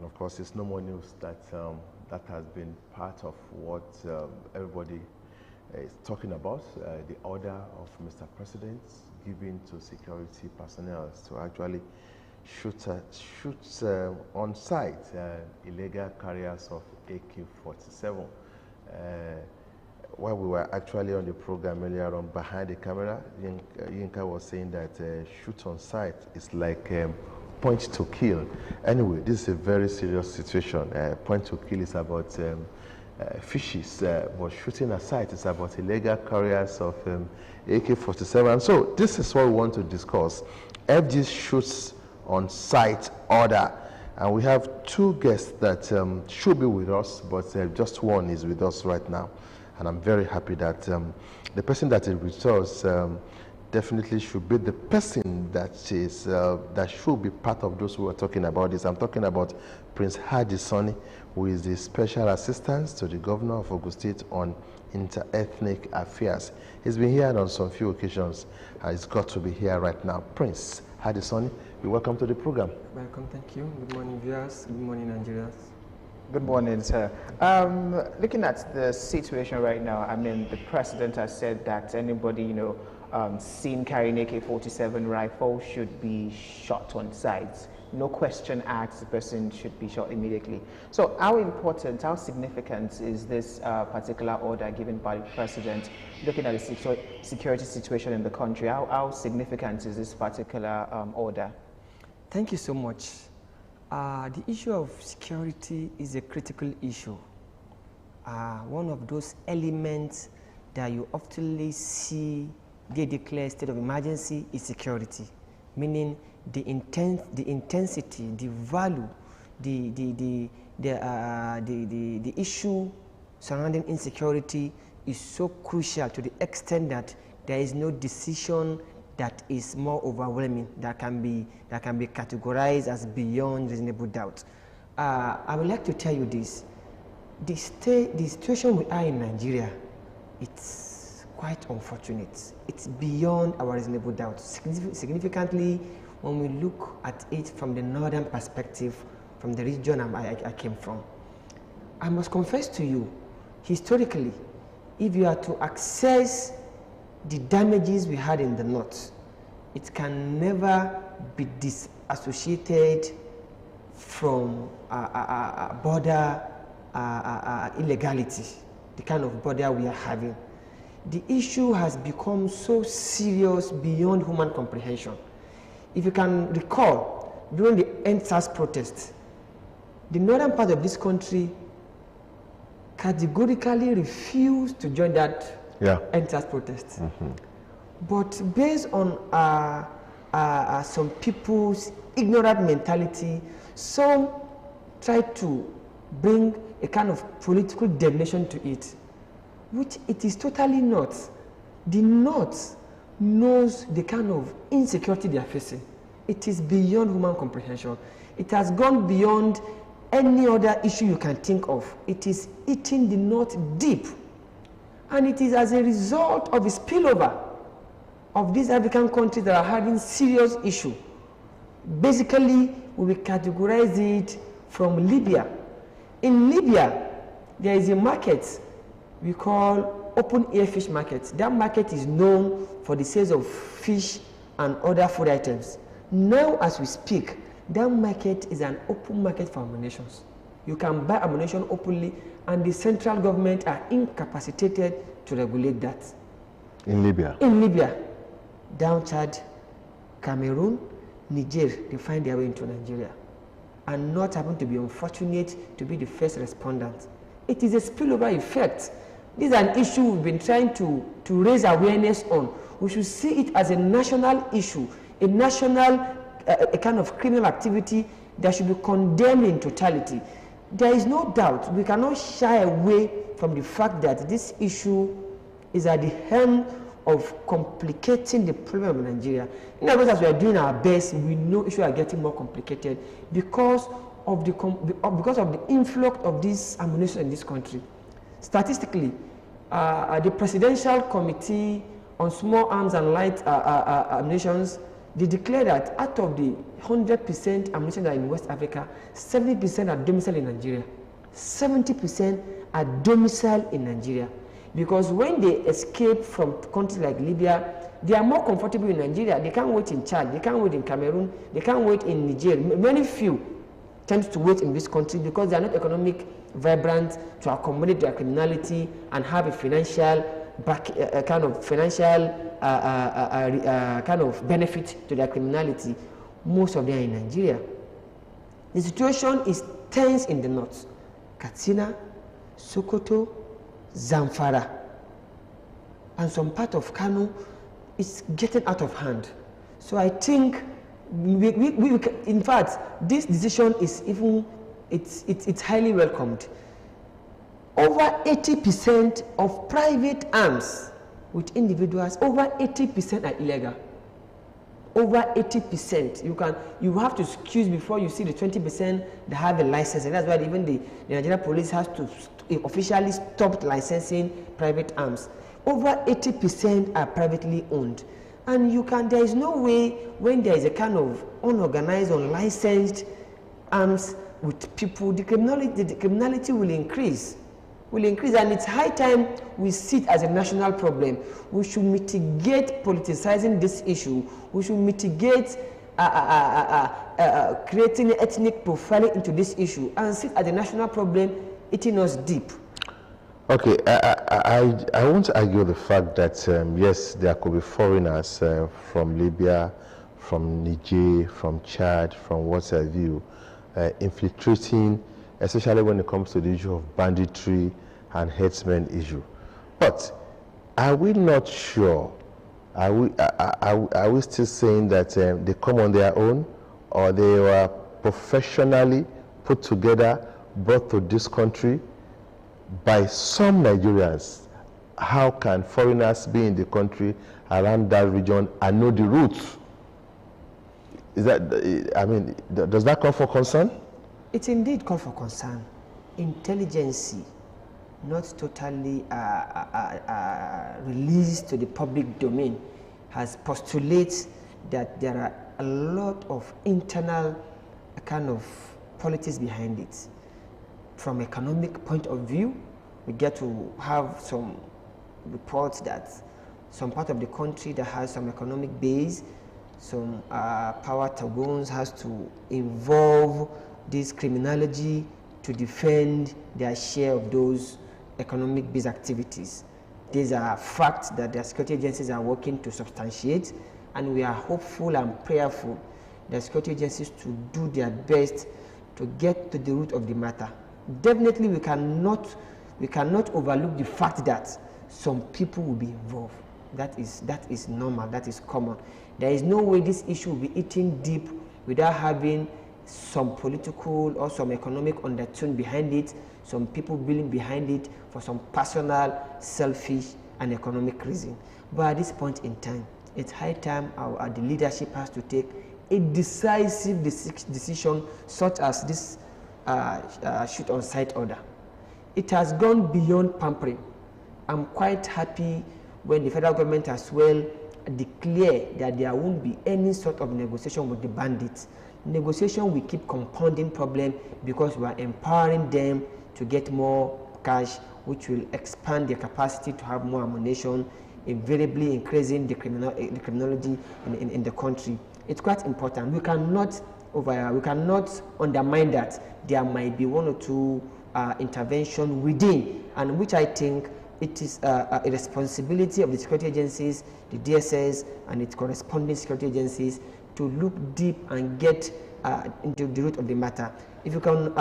of course, it's no more news that that has been part of what everybody is talking about, the order of Mr. President given to security personnel to actually shoot on sight illegal carriers of AK-47. While we were actually on the program earlier on, behind the camera, Yinka was saying that shoot on sight is like point to kill. Anyway, this is a very serious situation. Point to kill is about fishes, but shooting at sight is about illegal carriers of AK-47. So this is what we want to discuss. FG shoots on sight order. And we have two guests that should be with us, but just one is with us right now. And I'm very happy that the person that is with us definitely should be the person that is that should be part of those who are talking about this. I'm talking about Prince Hadi Sonny, who is the Special Assistant to the Governor of Ogun State on Inter-Ethnic Affairs. He's been here on some few occasions. He's got to be here right now. Prince Hadi Sonny, you're welcome to the program. Welcome, thank you. Good morning, viewers. Good morning, Nigerians. Good morning, sir. Looking at the situation right now, I mean, the president has said that anybody, seen carrying AK-47 rifle should be shot on sight. No question asked, the person should be shot immediately. So how important, how significant is this particular order given by the president, looking at the security situation in the country? How significant is this particular order? Thank you so much. The issue of security is a critical issue. One of those elements that you often see they declare state of emergency is security, meaning the intensity, the value, the issue surrounding insecurity is so crucial to the extent that there is no decision that is more overwhelming that can be categorized as beyond reasonable doubt. I would like to tell you this: the situation we are in Nigeria, it's quite unfortunate. It's beyond our reasonable doubt. Significantly, when we look at it from the northern perspective, from the region I came from, I must confess to you, historically, if you are to access the damages we had in the north, it can never be disassociated from border illegality, the kind of border we are having. The issue has become so serious beyond human comprehension. If you can recall, during the EndSARS protests, the northern part of this country categorically refused to join that EndSARS protest. But based on some people's ignorant mentality, some tried to bring a kind of political dimension to it, which it is totally not. The North knows the kind of insecurity they are facing. It is beyond human comprehension. It has gone beyond any other issue you can think of. It is eating the North deep. And it is as a result of the spillover of these African countries that are having serious issue. Basically, we will categorize it from Libya. In Libya, there is a market we call open air fish market. That market is known for the sales of fish and other food items. Now, as we speak, that market is an open market for ammunition. You can buy ammunition openly, and the central government are incapacitated to regulate that. In Libya? In Libya. Down Chad, Cameroon, Niger, they find their way into Nigeria. And not happen to be unfortunate to be the first respondent. It is a spillover effect. This is an issue we've been trying to raise awareness on. We should see it as a national issue, a national a kind of criminal activity that should be condemned in totality. There is no doubt we cannot shy away from the fact that this issue is at the helm of complicating the problem of Nigeria. In other words, as we are doing our best, we know issues are getting more complicated because of the influx of this ammunition in this country. Statistically, the Presidential Committee on Small Arms and Light Ammunition they declare that out of the 100% ammunition that are in West Africa, 70% are domiciled in Nigeria. 70% are domiciled in Nigeria. Because when they escape from countries like Libya, they are more comfortable in Nigeria. They can't wait in Chad, they can't wait in Cameroon, they can't wait in Niger. Many few tend to wait in this country because they are not economic vibrant to accommodate their criminality and have a financial kind of benefit to their criminality. Most of them are in Nigeria. The situation is tense in the north. Katsina, Sokoto, Zamfara, and some part of Kano is getting out of hand. So I think in fact, this decision is even, it's highly welcomed. Over 80% of private arms with individuals, over 80% are illegal. Over 80%. You have to excuse before you see the 20% that have a license, and that's why even the Nigerian police has to officially stop licensing private arms. Over 80% are privately owned. And there is no way when there is a kind of unorganized, unlicensed arms with people, the criminality will increase. And it's high time we see it as a national problem. We should mitigate politicizing this issue. We should mitigate creating ethnic profiling into this issue and see it as a national problem eating us deep. Okay, I won't argue the fact that yes, there could be foreigners from Libya, from Niger, from Chad, from what have you, infiltrating, especially when it comes to the issue of banditry and herdsmen issue. But are we not sure? Are we still saying that they come on their own, or they were professionally put together, brought to this country by some Nigerians? How can foreigners be in the country around that region and know the roots? Is that, I mean, does that call for concern? It indeed calls for concern. Intelligence, not totally released to the public domain, has postulated that there are a lot of internal kind of politics behind it. From economic point of view, we get to have some reports that some part of the country that has some economic base, some power taboos has to involve this criminology to defend their share of those economic based activities. These are facts that the security agencies are working to substantiate, and we are hopeful and prayerful that security agencies to do their best to get to the root of the matter. Definitely we cannot overlook the fact that some people will be involved. That is normal, that is common. There is no way this issue will be eaten deep without having some political or some economic undertone behind it, some people building behind it for some personal, selfish and economic reason. But at this point in time, it's high time the leadership has to take a decisive decision such as this shoot on sight order. It has gone beyond pampering. I'm quite happy when the federal government as well declared that there won't be any sort of negotiation with the bandits. Negotiation will keep compounding problem because we are empowering them to get more cash, which will expand their capacity to have more ammunition, invariably increasing the criminology in the country. It's quite important. We cannot undermine that. There might be one or two intervention within, and which I think it is a responsibility of the security agencies, the DSS, and its corresponding security agencies to look deep and get into the root of the matter. If you can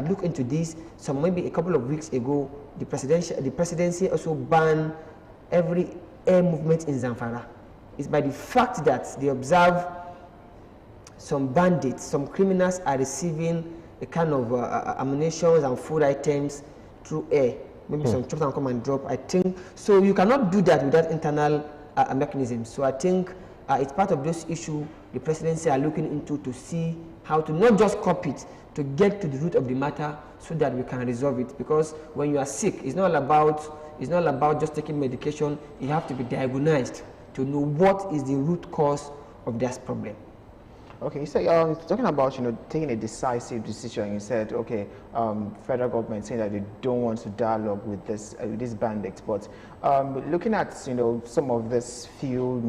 look into this, maybe a couple of weeks ago, the presidency also banned every air movement in Zamfara. It's by the fact that they observe some bandits, some criminals are receiving a kind of ammunition and food items through air. Maybe some troops can come and drop. I think so. You cannot do that without internal mechanisms. So I think it's part of this issue the presidency are looking into to see how to not just copy it, to get to the root of the matter so that we can resolve it. Because when you are sick, it's not about just taking medication. You have to be diagnosed. to know what is the root cause of this problem. Okay, so talking about taking a decisive decision, you said federal government saying that they don't want to dialogue with this bandits, but looking at some of this few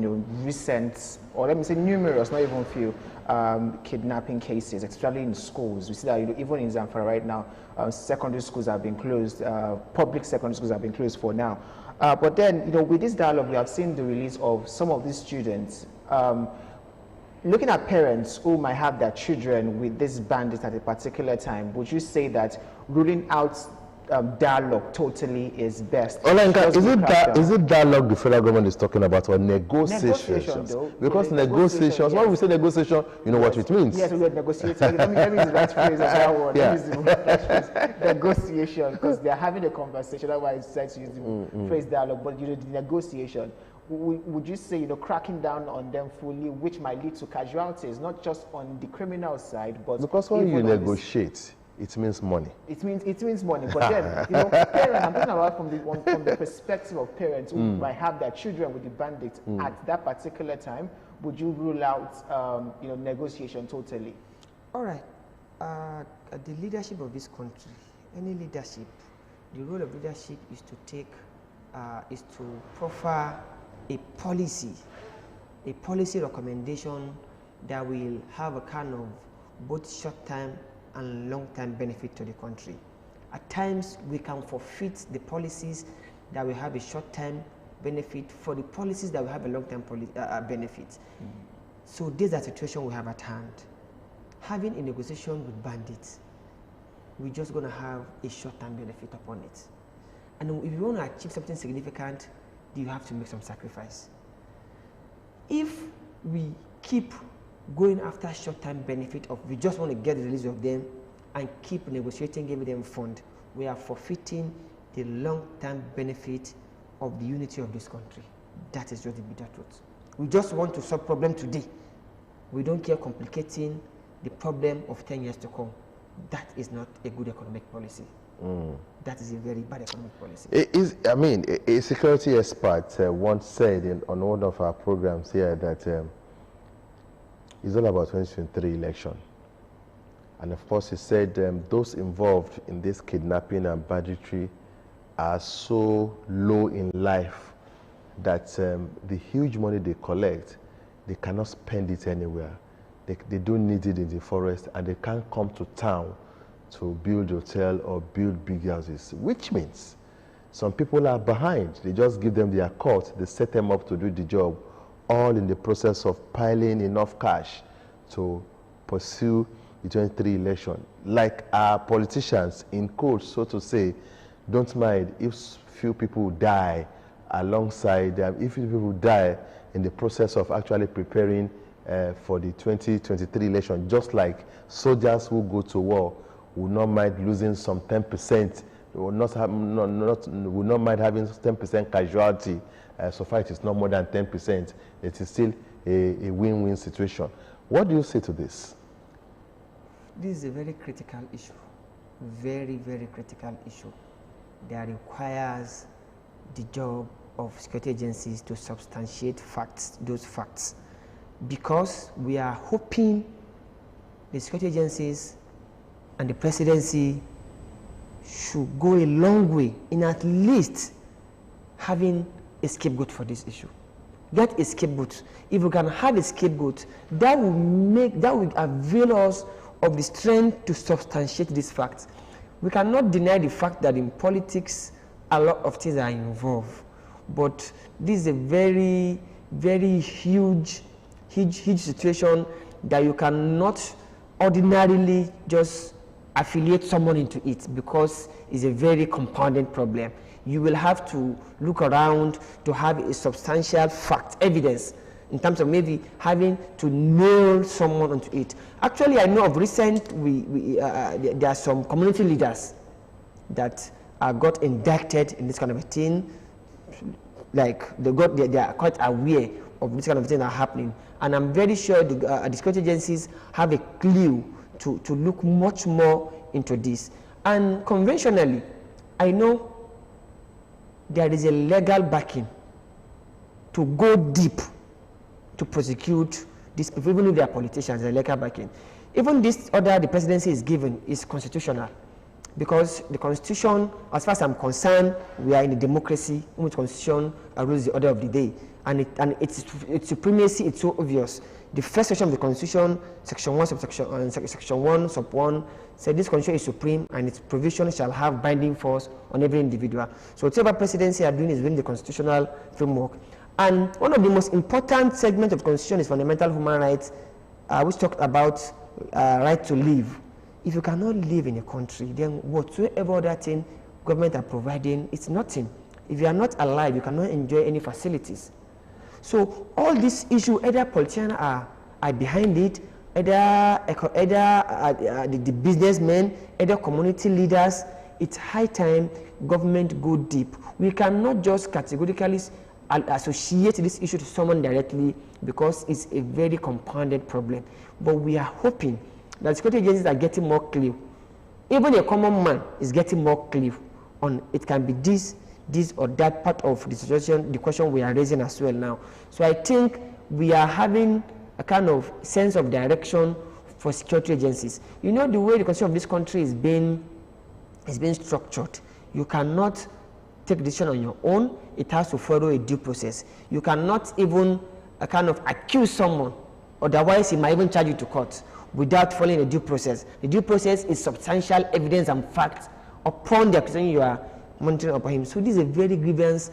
recent, or let me say numerous, not even few, kidnapping cases, especially in schools. We see that even in Zamfara right now, secondary schools have been closed, public secondary schools have been closed for now. But then with this dialogue, we have seen the release of some of these students. Looking at parents who might have their children with this bandit at a particular time, would you say that ruling out dialogue totally is best? Olenka, is it dialogue the federal government is talking about, or negotiations? Because negotiations, when we say negotiation, you know what it means. Yes, we are negotiating. Let me use that phrase as well. Negotiation, because they are having a conversation. That's why I decided to use the phrase dialogue. But the negotiation, would you say cracking down on them fully, which might lead to casualties, not just on the criminal side, but because when you negotiate, it means money. It means money. But then parents, I'm talking about from the perspective of parents who might have their children with the bandits at that particular time. Would you rule out negotiation totally? All right. The leadership of this country, any leadership, the role of leadership is to proffer a policy recommendation that will have a kind of both short-term and long-term benefit to the country. At times, we can forfeit the policies that will have a short-term benefit for the policies that will have a long-term benefit. So this is the situation we have at hand. Having a negotiation with bandits, we're just going to have a short-term benefit upon it. And if you want to achieve something significant, you have to make some sacrifice. If we keep going after short-term benefit of we just want to get the release of them and keep negotiating, giving them fund, we are forfeiting the long-term benefit of the unity of this country. That is just the bitter truth. We just want to solve problem today. We don't care complicating the problem of 10 years to come. That is not a good economic policy. That is a very bad economic policy. A security expert once said on one of our programs here that it's all about 2023 election. And of course, he said those involved in this kidnapping and banditry are so low in life that the huge money they collect, they cannot spend it anywhere. They don't need it in the forest, and they can't come to town to build hotel or build big houses, which means some people are behind. They just give them their court, they set them up to do the job, all in the process of piling enough cash to pursue the 23 election. Like our politicians, in quote, so to say, don't mind if few people die alongside them, if few people die in the process of actually preparing for the 2023 election, just like soldiers who go to war would not mind losing some 10%, will not mind having 10% casualty, so far it is not more than 10%. It is still a win-win situation. What do you say to this? This is a very critical issue, very, very critical issue that requires the job of security agencies to substantiate those facts, because we are hoping the security agencies and the presidency should go a long way in at least having a scapegoat for this issue. Get a scapegoat. If we can have a scapegoat, that will avail us of the strength to substantiate these facts. We cannot deny the fact that in politics a lot of things are involved, but this is a very, very huge situation that you cannot ordinarily just affiliate someone into it, because it's a very compounded problem. You will have to look around to have a substantial fact, evidence, in terms of maybe having to nail someone onto it. Actually, I know of recent, there are some community leaders that got indicted in this kind of a thing. Like they are quite aware of this kind of thing that are happening. And I'm very sure the security agencies have a clue to look much more into this. And conventionally, I know there is a legal backing to go deep to prosecute these people, even if they are politicians, they're like backing. Even this order the presidency is given is constitutional, because the constitution, as far as I'm concerned, we are in a democracy in which constitution rules the order of the day, and its supremacy is so obvious. The first section of the constitution, section 1 subsection section 1 sub 1, said this constitution is supreme and its provision shall have binding force on every individual. So whatever presidency are doing is within the constitutional framework. And one of the most important segments of the constitution is fundamental human rights, which talked about right to live. If you cannot live in a country, then whatsoever other thing government are providing, it's nothing. If you are not alive, you cannot enjoy any facilities. So all these issues, either politicians are behind it, either the businessmen, either community leaders. It's high time government go deep. We cannot just categorically associate this issue to someone directly, because it's a very compounded problem. But we are hoping that security agencies are getting more clear. Even a common man is getting more clear on it can be this or that part of the situation, the question we are raising as well now. So I think we are having a kind of sense of direction for security agencies. You know, the way the constitution of this country is being structured, you cannot take decision on your own. It has to follow a due process. You cannot even kind of accuse someone, otherwise he might even charge you to court without following a due process. The due process is substantial evidence and facts upon the accusation you are monitoring upon him. So this is a very grievous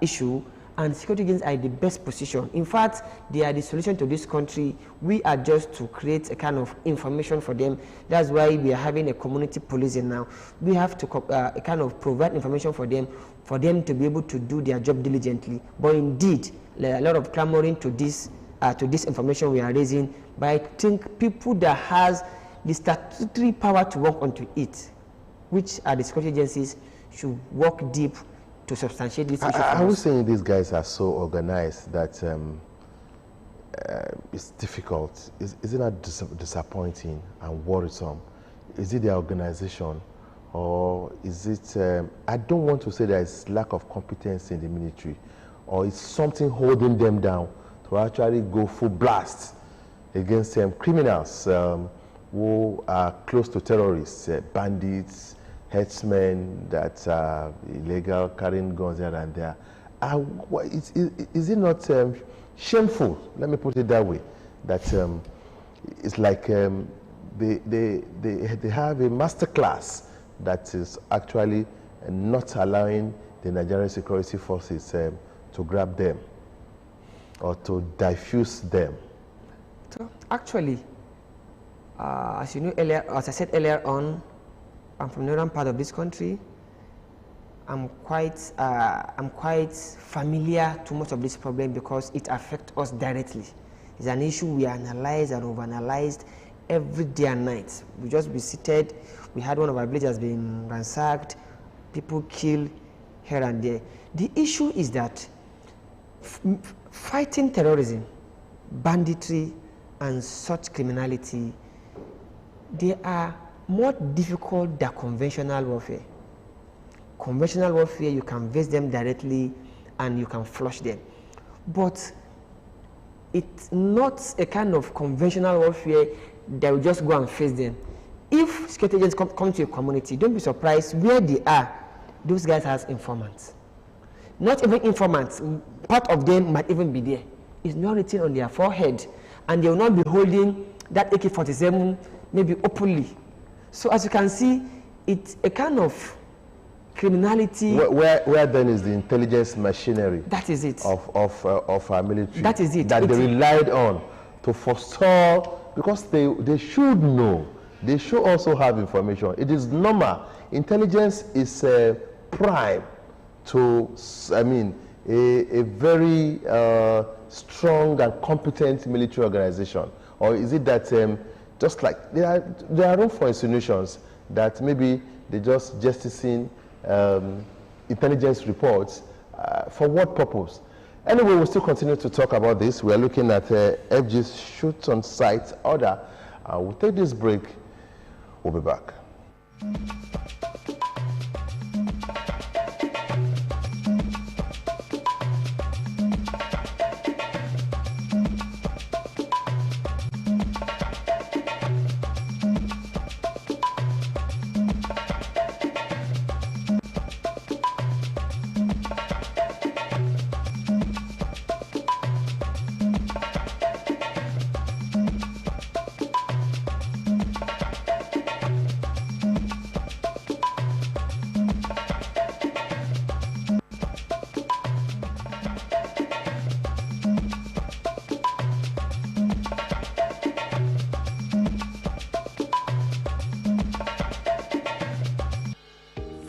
issue, and security agencies are in the best position. In fact, they are the solution to this country. We are just to create a kind of information for them. That's why we are having a community policing now. We have to kind of provide information for them to be able to do their job diligently. But indeed, a lot of clamoring to this information we are raising. But I think people that has the statutory power to work onto it, which are the security agencies, should work deep to substantiate this issue. I was saying these guys are so organized that it's difficult. Is it not disappointing and worrisome? Is it their organization, or is it, I don't want to say there is lack of competence in the military, or is something holding them down to actually go full blast against criminals who are close to terrorists, bandits, herdsmen that are illegal, carrying guns here and there. Is it not shameful, let me put it that way, that it's like they have a master class that is actually not allowing the Nigerian security forces to grab them or to diffuse them? So actually, as you know earlier, as I said earlier on, I'm from the northern part of this country. I'm quite familiar to most of this problem because it affects us directly. It's an issue we analyze and overanalyzed every day and night. We just visited. We had one of our villages being ransacked, people killed here and there. The issue is that fighting terrorism, banditry, and such criminality, they are more difficult than conventional warfare. Conventional warfare, you can face them directly and you can flush them. But it's not a kind of conventional warfare that will just go and face them. If security agents come to a community, don't be surprised where they are. Those guys has informants. Not even informants, part of them might even be there. It's not written on their forehead, and they will not be holding that AK-47 maybe openly. So as you can see, it's a kind of criminality. Where then is the intelligence machinery? That is it. Of our military. That is it. That they relied on to forestall, because they should know. They should also have information. It is normal. Intelligence is prime to, I mean, a very strong and competent military organization. Or is it that just like there are room for insinuations that maybe they just justicing intelligence reports for what purpose? Anyway, we'll still continue to talk about this. We are looking at FG's shoot on sight order. We'll take this break. We'll be back.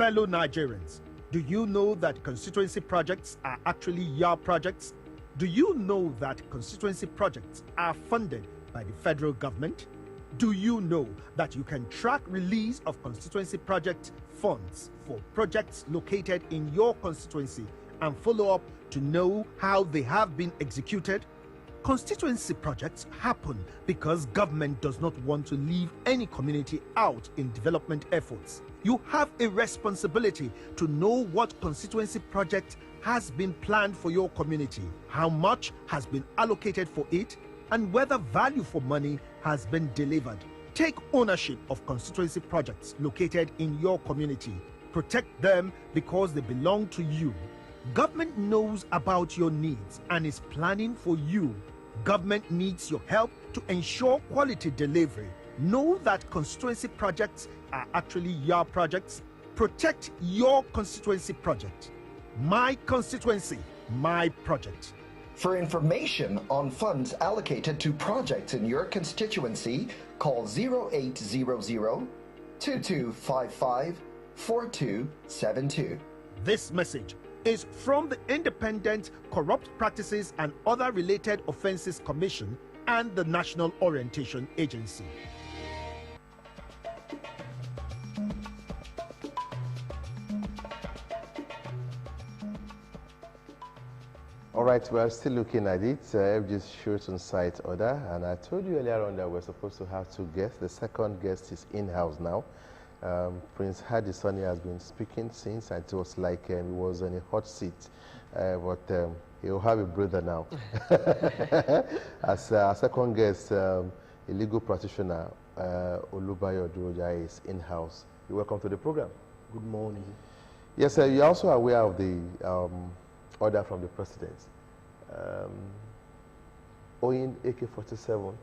Fellow Nigerians, do you know that constituency projects are actually your projects? Do you know that constituency projects are funded by the federal government? Do you know that you can track release of constituency project funds for projects located in your constituency and follow up to know how they have been executed? Constituency projects happen because government does not want to leave any community out in development efforts. You have a responsibility to know what constituency project has been planned for your community, how much has been allocated for it, and whether value for money has been delivered. Take ownership of constituency projects located in your community. Protect them because they belong to you. Government knows about your needs and is planning for you. Government needs your help to ensure quality delivery. Know that constituency projects are actually your projects. Protect your constituency project. My constituency, my project. For information on funds allocated to projects in your constituency, call 0800 2255 4272. This message is from the Independent Corrupt Practices and Other Related Offences Commission and the National Orientation Agency. All right, we are still looking at it. FG's Shooting Site order, and I told you earlier on that we're supposed to have two guests. The second guest is in-house now. Prince Hadi Sonny has been speaking since, and it was like he was on a hot seat, but he'll have a breather now. As our second guest, a legal practitioner, Olubayo Duroja, is in-house. You're welcome to the program. Good morning. Yes, sir, you're also aware of the order from the president. Owing AK-47,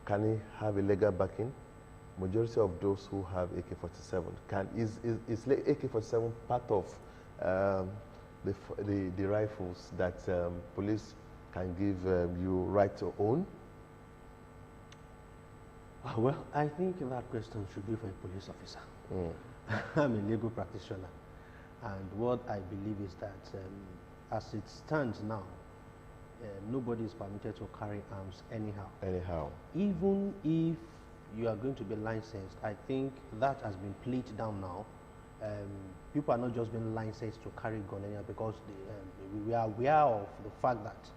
can he have a legal backing? Majority of those who have AK-47, is AK-47 part of the rifles that police can give you right to own? Well, I think that question should be for a police officer. I'm a legal practitioner, and what I believe is that as it stands now, nobody is permitted to carry arms anyhow. Even if you are going to be licensed, I think that has been played down now. People are not just being licensed to carry gun anyhow because we are aware of the fact that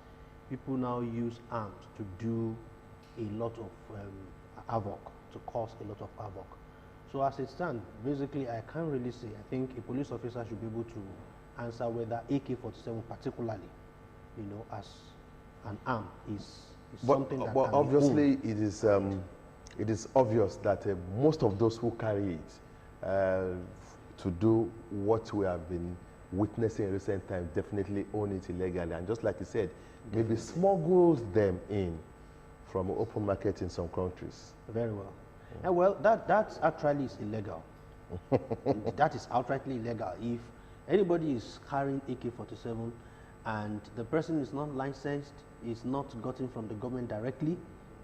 people now use arms to do a lot of havoc, to cause a lot of havoc. So as it stands, basically I can't really say. I think a police officer should be able to answer whether AK-47 particularly, as an arm is something that but obviously it is obvious that most of those who carry it to do what we have been witnessing in recent times definitely own it illegally, and just like you said, maybe smuggles them in from open market in some countries. Very well. And well, that actually is illegal. That is outrightly illegal. If anybody is carrying AK-47 and the person is not licensed, is not gotten from the government directly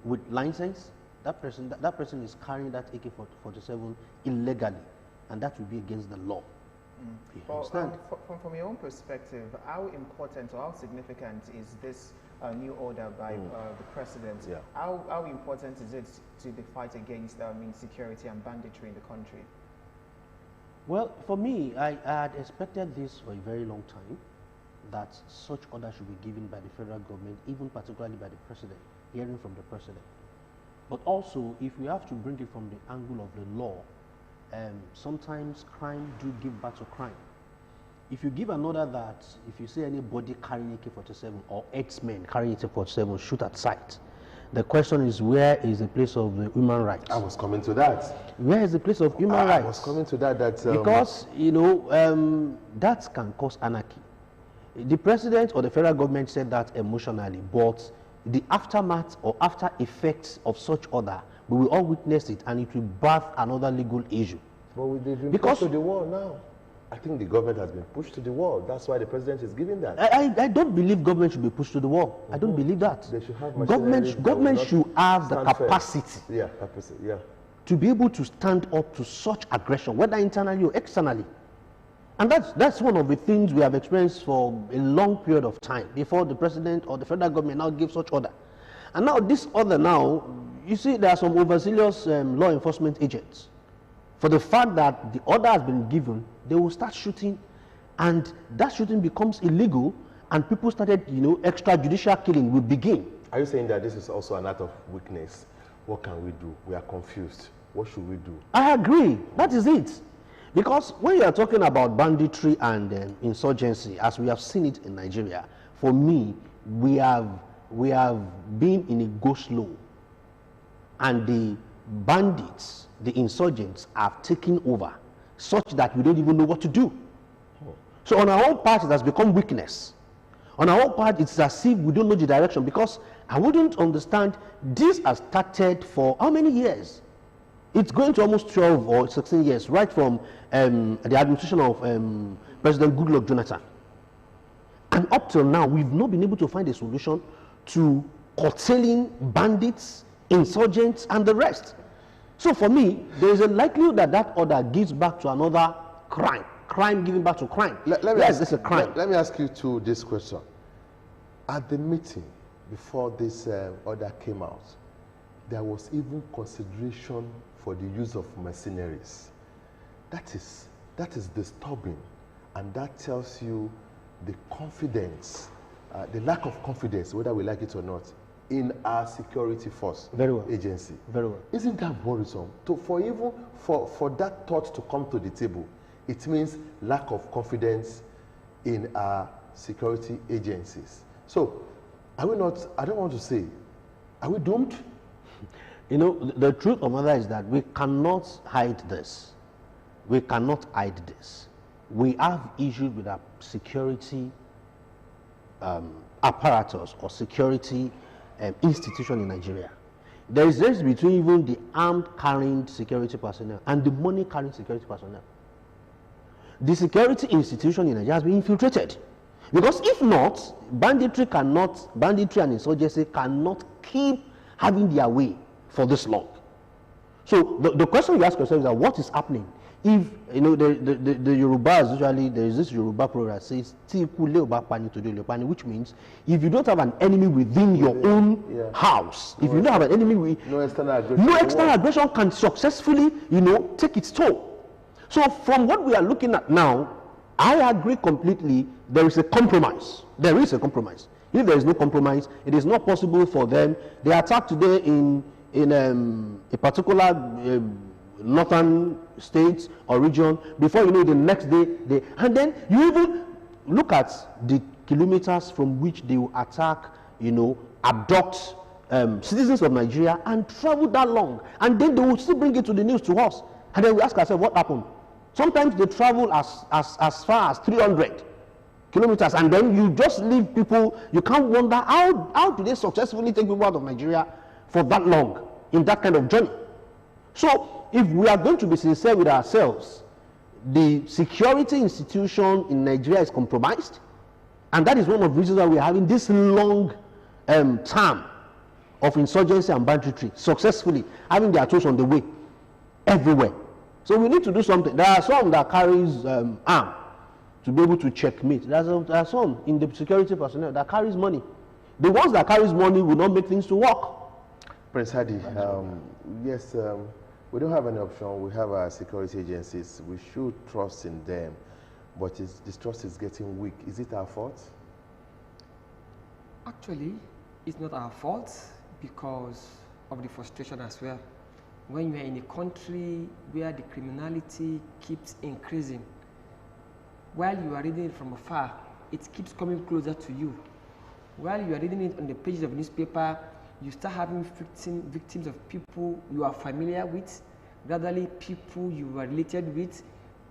with license, that person is carrying that AK-47 illegally, and that will be against the law. From your own perspective, how important or how significant is this new order by the president? Yeah. How important is it to the fight against insecurity and banditry in the country? Well, for me, I had expected this for a very long time, that such order should be given by the federal government, even particularly by the president, hearing from the president. But also, if we have to bring it from the angle of the law, sometimes crime do give back to crime. If you give an order that if you see anybody carrying AK-47 or X-men carrying AK-47, shoot at sight, the question is, where is the place of the human rights? I was coming to that. Where is the place of human rights? I was coming to that. Because, that can cause anarchy. The president or the federal government said that emotionally, but the aftermath or after effects of such order, we will all witness it, and it will birth another legal issue. But they've been pushed to the wall now. I think the government has been pushed to the wall. That's why the president is giving that. I don't believe government should be pushed to the wall. I don't believe that. They should have government should have the capacity. Yeah, capacity. Yeah. to be able to stand up to such aggression, whether internally or externally. And that's one of the things we have experienced for a long period of time before the president or the federal government now gives such order. And now this order now, you see there are some overzealous law enforcement agents. For the fact that the order has been given, they will start shooting, and that shooting becomes illegal, and people started, extrajudicial killing will begin. Are you saying that this is also an act of weakness? What can we do? We are confused. What should we do? I agree. That is it. Because when you are talking about banditry and insurgency, as we have seen it in Nigeria, for me, we have been in a go-slow, and the bandits, the insurgents, have taken over, such that we don't even know what to do. So on our own part, it has become weakness. On our own part, it's as if we don't know the direction, because I wouldn't understand, this has started for how many years? It's going to almost 12 or 16 years, right from the administration of President Goodluck Jonathan. And up till now, we've not been able to find a solution to curtailing bandits, insurgents, and the rest. So for me, there is a likelihood that that order gives back to another crime. Crime giving back to crime. Yes, it's a crime. Let me ask you this question. At the meeting, before this order came out, there was even consideration for the use of mercenaries. That is disturbing, and that tells you the confidence, the lack of confidence, whether we like it or not, in our security force agency. Very well. Isn't that worrisome? For that thought to come to the table, it means lack of confidence in our security agencies. So, are we not, I don't want to say, are we doomed? The truth of the matter is that we cannot hide this. We cannot hide this. We have issues with our security apparatus or security institution in Nigeria. There is difference between even the armed carrying security personnel and the money carrying security personnel. The security institution in Nigeria has been infiltrated. Because if not, banditry and insurgency cannot keep having their way for this long. So the question you ask yourself is that what is happening? If the Yorubas, usually there is this Yoruba proverb that says which means if you don't have an enemy within your own house, if you don't have an enemy with no external aggression can successfully take its toll. So from what we are looking at now, I agree completely, there is a compromise. There is a compromise. If there is no compromise, it is not possible for them. They attacked today in a particular northern state or region. Before you know, the next day, and then you even look at the kilometers from which they will attack, abduct citizens of Nigeria and travel that long. And then they will still bring it to the news to us. And then we ask ourselves, what happened? Sometimes they travel as far as 300 kilometers, and then you just leave people. You can't wonder how do they successfully take people out of Nigeria for that long in that kind of journey. So if we are going to be sincere with ourselves, the security institution in Nigeria is compromised, and that is one of the reasons why we are having this long term of insurgency and banditry successfully having their toes on the way everywhere. So we need to do something. There are some that carries arm to be able to checkmate. There are some in the security personnel that carries money. The ones that carries money will not make things to work. Prince Hadi, yes, we don't have any option. We have our security agencies. We should trust in them, but this trust is getting weak. Is it our fault? Actually, it's not our fault because of the frustration as well. When you are in a country where the criminality keeps increasing, while you are reading it from afar, it keeps coming closer to you. While you are reading it on the pages of the newspaper, you start having victims of people you are familiar with, gradually people you are related with,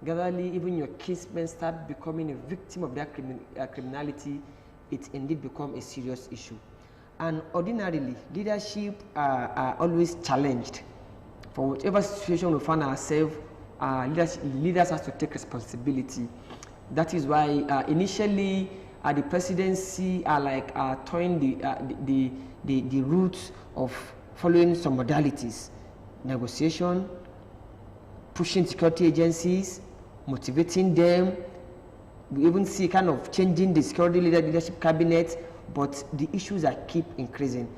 gradually even your kinsmen start becoming a victim of that criminality. It indeed becomes a serious issue. And ordinarily, leadership are always challenged. For whatever situation we find ourselves, leaders have to take responsibility. That is why initially the presidency are like toying the route of following some modalities. negotiation, pushing security agencies, motivating them. We even see kind of changing the security leadership cabinet, but the issues are keep increasing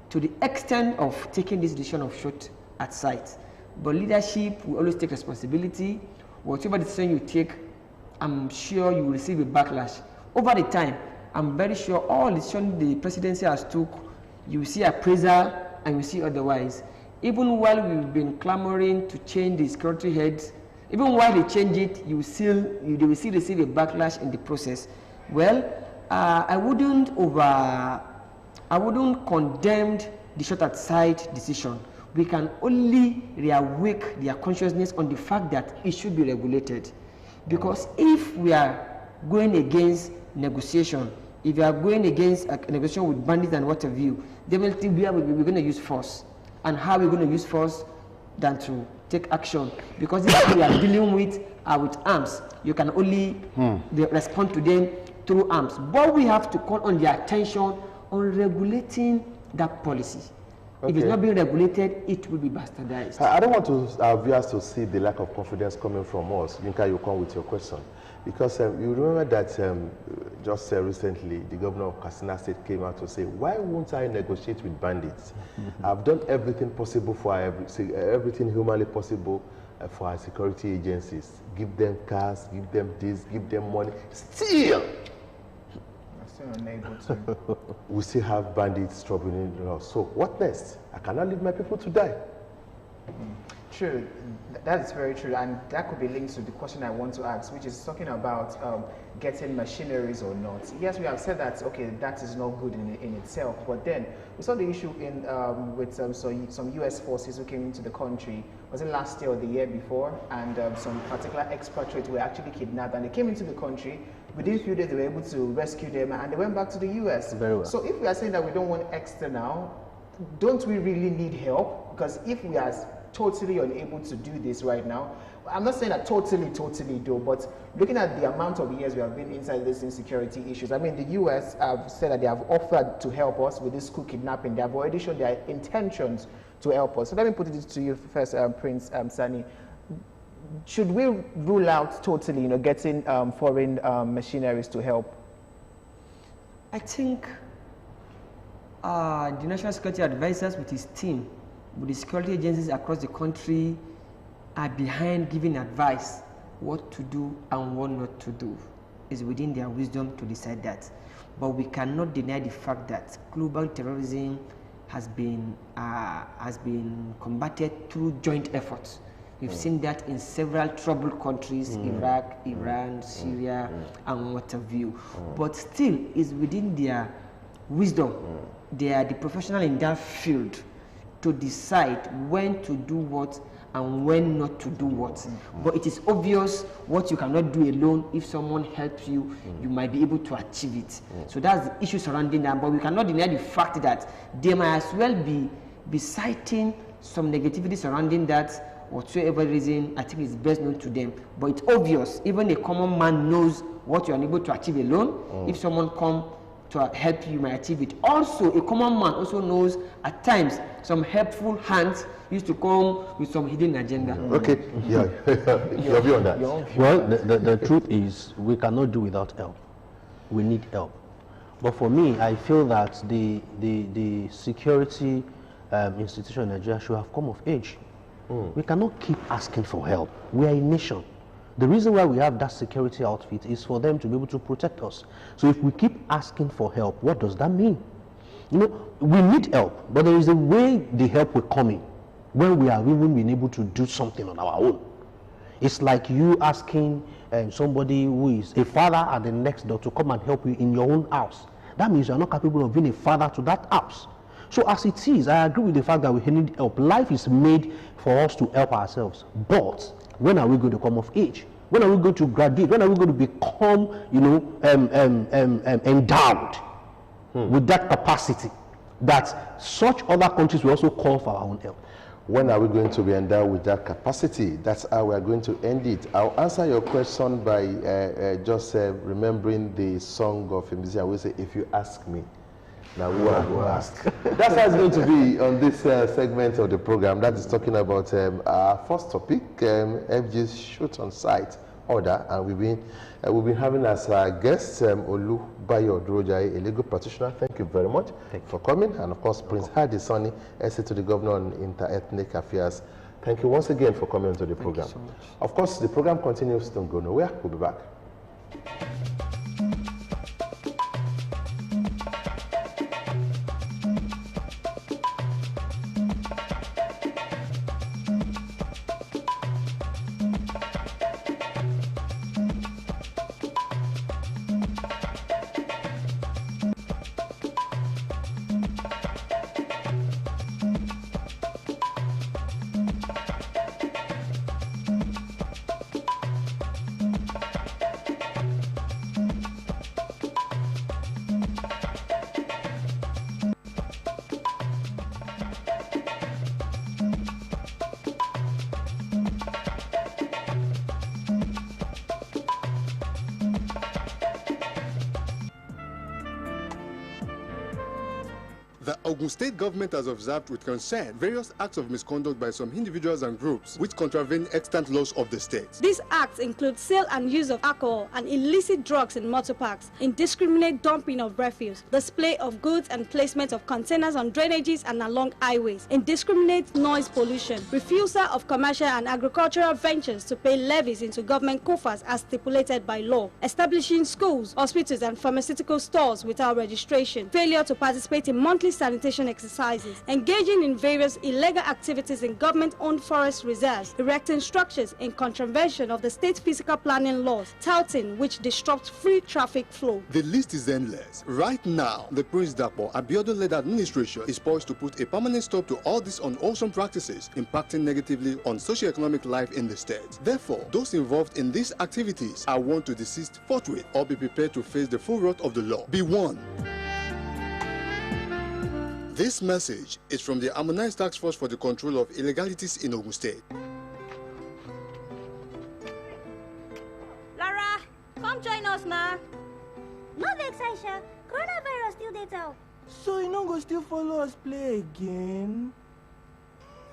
to the extent of taking this decision of shoot at sight. But leadership will always take responsibility. Whatever decision you take, I'm sure you will receive a backlash. Over the time, I'm very sure all decisions the presidency has took, you will see appraisal and you see otherwise. Even while we've been clamoring to change the security heads, even while they change it, they will still receive a backlash in the process. Well, I wouldn't condemn the shot at sight decision. We can only reawake their consciousness on the fact that it should be regulated. Because if we are going against negotiation, if you are going against a negotiation with bandits and what have you, they will think we're going to use force. And how we're going to use force than to take action. Because if we are dealing with arms, you can only respond to them through arms. But we have to call on their attention on regulating that policy. Okay. If it's not being regulated, it will be bastardized. I don't want our viewers to see the lack of confidence coming from us. Yinka, you come with your question. Because you remember that just recently, the governor of Katsina State came out to say, why won't I negotiate with bandits? I've done everything possible for everything humanly possible for our security agencies. Give them cars, give them this, give them money. Still, unable to. We still have bandits troubling us. So what next? I cannot leave my people to die. True, that is very true, and that could be linked to the question I want to ask, which is talking about getting machineries or not. Yes, we have said that, okay, that is not good in itself, but then we saw the issue with some US forces who came into the country, was it last year or the year before, and some particular expatriates were actually kidnapped, and they came into the country. Within a few days, they were able to rescue them, and they went back to the US. Very well. So if we are saying that we don't want external, don't we really need help? Because if we are totally unable to do this right now, I'm not saying that totally do, but looking at the amount of years we have been inside these insecurity issues, I mean, the US have said that they have offered to help us with this school kidnapping. They have already shown their intentions to help us. So let me put it to you first, Prince Sani. Should we rule out totally, getting foreign machineries to help? I think the National Security Advisors with his team, with the security agencies across the country, are behind giving advice what to do and what not to do. It's within their wisdom to decide that. But we cannot deny the fact that global terrorism has been combated through joint efforts. We've seen that in several troubled countries, Iraq, Iran, Syria, and what have you. But still, it's within their wisdom. They are the professional in that field to decide when to do what and when not to do what. But it is obvious what you cannot do alone. If someone helps you, you might be able to achieve it. So that's the issue surrounding that. But we cannot deny the fact that they might as well be citing some negativity surrounding that. Whatsoever reason, I think it's best known to them. But it's obvious, even a common man knows what you're unable to achieve alone. If someone comes to help you, you might achieve it. Also, a common man also knows at times some helpful hands used to come with some hidden agenda. Okay, yeah, your view on that. Well, the truth is we cannot do without help. We need help. But for me, I feel that the security institution in Nigeria should have come of age. We cannot keep asking for help. We are a nation. The reason why we have that security outfit is for them to be able to protect us. So if we keep asking for help, what does that mean? We need help, but there is a way the help will come in when we are even being able to do something on our own. It's like you asking somebody who is a father at the next door to come and help you in your own house. That means you are not capable of being a father to that house. So as it is, I agree with the fact that we need help. Life is made for us to help ourselves. But when are we going to come of age? When are we going to graduate? When are we going to become, endowed with that capacity that such other countries will also call for our own help? When are we going to be endowed with that capacity? That's how we are going to end it. I'll answer your question by just remembering the song of Mbisi. I will say, if you ask me. Now we will ask. That's how it's going to be on this segment of the program. That is talking about our first topic, FG's shoot on site order, and we've been having as our guest Olu Bayo Drojai, a legal practitioner. Thank you very much for coming, and of course Prince Hadi Sonny, essay to the Governor on Inter-Ethnic Affairs. Thank you once again for coming to the program. Thank you so much. Of course, the program continues. Don't go nowhere. We'll be back. The Ogun State government has observed with concern various acts of misconduct by some individuals and groups which contravene extant laws of the state. These acts include sale and use of alcohol and illicit drugs in motor parks, indiscriminate dumping of refuse, display of goods and placement of containers on drainages and along highways, indiscriminate noise pollution, refusal of commercial and agricultural ventures to pay levies into government coffers as stipulated by law, establishing schools, hospitals and pharmaceutical stores without registration, failure to participate in monthly sanitation exercises, engaging in various illegal activities in government-owned forest reserves, erecting structures in contravention of the state physical planning laws, touting which disrupts free traffic flow. The list is endless. Right now, the Prince Dapo Abiodun-led administration is poised to put a permanent stop to all these unwholesome practices impacting negatively on socio-economic life in the state. Therefore, those involved in these activities are warned to desist forthwith or be prepared to face the full wrath of the law. Be warned. This message is from the Harmonized Task Force for the Control of Illegalities in Ogun State. Lara, come join us now. No vex, Aisha. Coronavirus still dey tell. So you no go still follow us play again?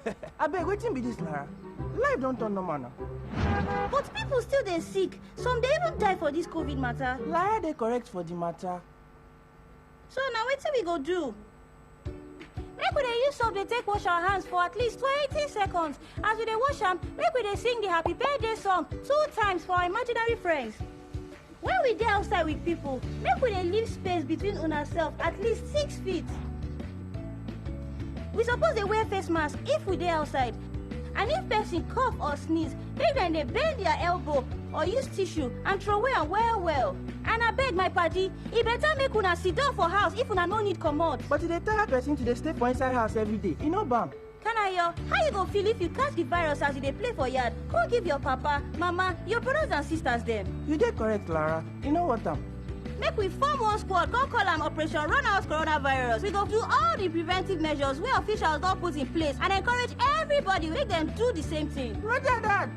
Abeg, wetin be this, Lara? Life don't turn normal now. But people still dey sick. Some dey even die for this COVID matter. Lara dey correct for the matter. So now wetin we go do? Make we dey use soap dey take wash our hands for at least 20 seconds. As we dey wash am, make we dey sing the happy birthday song 2 times for our imaginary friends. When we dey outside with people, make we dey leave space between una self at least 6 feet. We suppose dey wear face mask if we dey outside. And if person cough or sneeze, make dem dey bend their elbow or use tissue and throw away am well. And abeg my party, e better make una sit down for house if una no need comot. But e dey tire person to dey stay for inside house every day. E no bam. Kanayo, how you go feel if you catch the virus as you dey play for yard? Go give your papa, mama, your brothers and sisters dem. You dey correct, Lara. You know what am? Make we form one squad, go call am Operation Run Out Coronavirus. We go do all the preventive measures wey officials don put in place and encourage everybody make dem do the same thing. Roger that.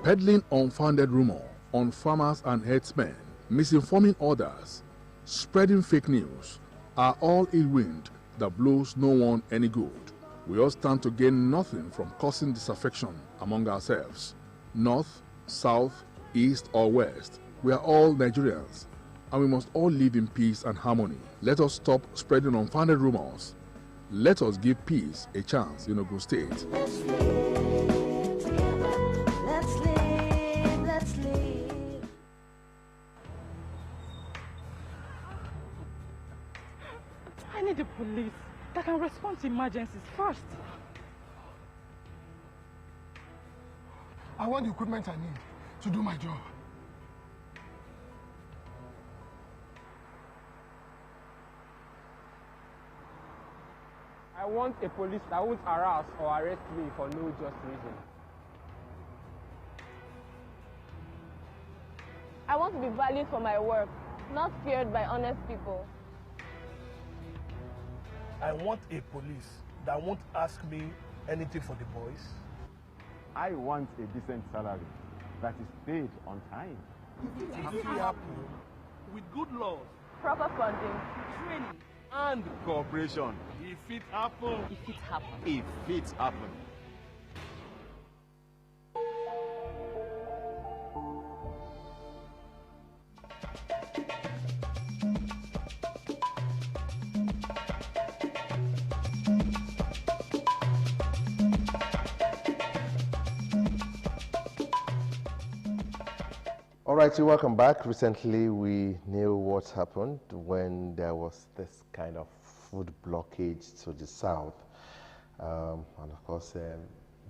Peddling unfounded rumor on farmers and herdsmen, misinforming others, spreading fake news are all ill wind that blows no one any good. We all stand to gain nothing from causing disaffection among ourselves. North, south, east or west, we are all Nigerians and we must all live in peace and harmony. Let us stop spreading unfounded rumors. Let us give peace a chance in Ogun State. I need the police that can respond to emergencies first. I want the equipment I need to do my job. I want a police that won't harass or arrest me for no just reason. I want to be valued for my work, not feared by honest people. I want a police that won't ask me anything for the boys. I want a decent salary that is paid on time. If it happens, with good laws, proper funding, training, and cooperation. If it happen. If it happen. If it happen. All right, welcome back. Recently, we knew what happened when there was this kind of food blockage to the south. And of course,